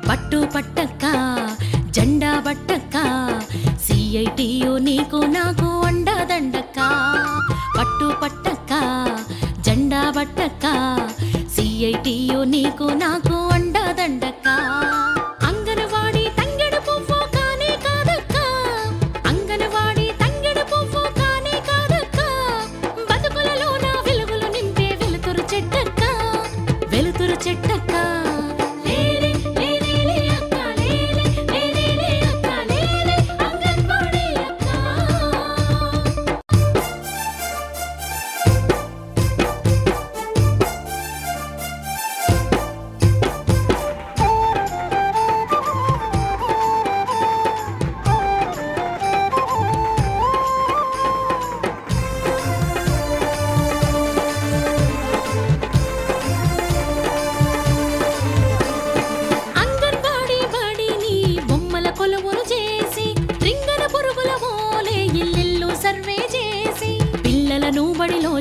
పట్టు పట్టక్క జెండా బట్టక్క సిఐటియు నీకు నాకు అండదండక్క పట్టు పట్టక్క జెండా బట్టక్క సిఐటియు నీకు నాకు అండదండక్క అంగనవాడి తంగెడు పువ్వు కానే కాదక్క అంగనవాడి తంగెడు పువ్వు కానే కాదక్క బతుకులలో నా వెలుగులు నింపే వెలుతురు చెట్టక్క వెలుతురు చెట్టక్క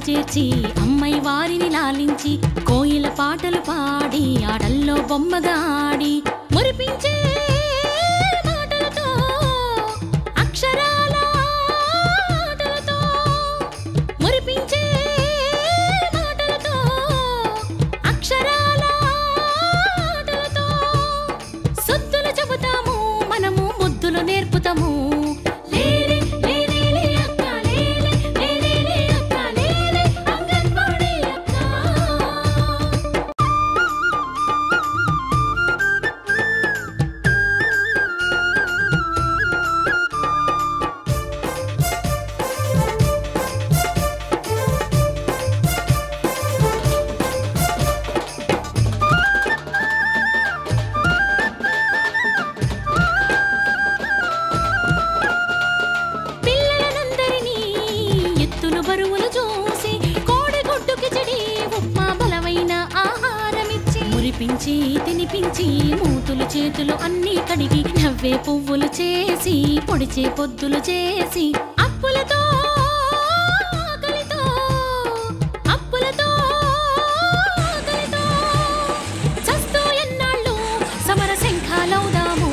చేర్చి అమ్మాయి వారిని లాలించి కోయిల పాటలు పాడి ఆటల్లో బొమ్మగా ఆడి మురిపించే మాటలతో అక్షరాల ఆటలతో మురిపించే మాటలతో అక్షరాల ఆటలతో సుద్దులు చెబుతాము మనము ముద్దులు నేర్పుతాము బరువులు చూసి కోడిగుడ్డు కిచడి ఉప్మా బలమైన ఆహారమిచ్చి మురిపించి తినిపించి మూతులు చేతులు అన్నీ కడిగి నవ్వే పువ్వులు చేసి పొడిచే పొద్దులు చేసి అప్పులతో ఆకలితో అప్పులతో ఆకలితో చస్తూ ఎన్నాళ్ళు సమర శంఖాలవుదాము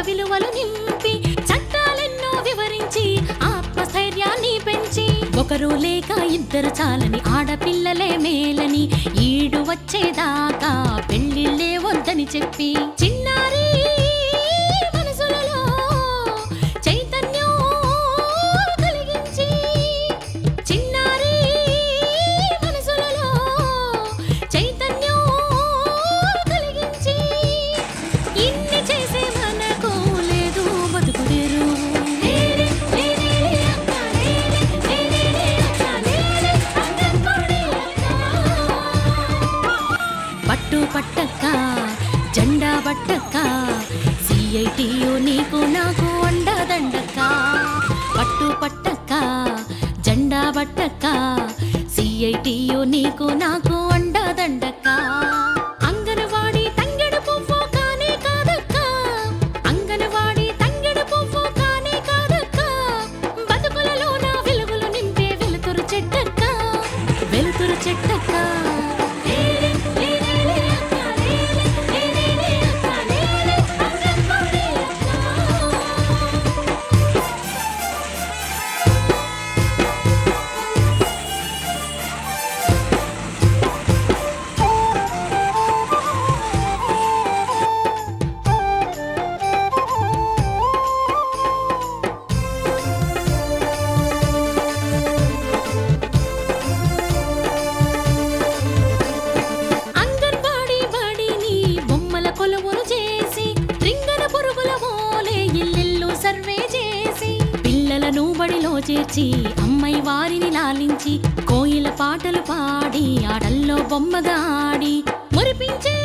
విలువలు నింపి చట్టాలెన్నో వివరించి ఆత్మస్థైర్యాన్ని పెంచి ఒకరు లేక ఇద్దరు చాలని ఆడపిల్లలే మేలని ఈడు వచ్చేదాకా పెళ్లిళ్ళే వద్దని చెప్పి చిన్నారి మనసులలో చైతన్యం కలిగించి చిన్నారి మనసులలో చైతన్యం కలిగించి ఇన్ని చేసే పట్టు పట్టక్క జెండా బట్టక్క సిఐటియు నీకు నాకు అండదండక్క పట్టు పట్టక్క జెండా బట్టక్క సిఐటియు నీకు నాకు అండదండక్క అంగనవాడి తంగెడు పువ్వు కానే కాదక్క అంగనవాడి తంగెడు పువ్వు కానే కాదక్క బతుకులలో నా వెలుగులు నింపే వెలుతురు చెట్టక్క వెలుతురు చెట్టక్క చేర్చి అమ్మాయి వారిని లాలించి కోయిల పాటలు పాడి ఆటల్లో బొమ్మగా ఆడి మురిపించే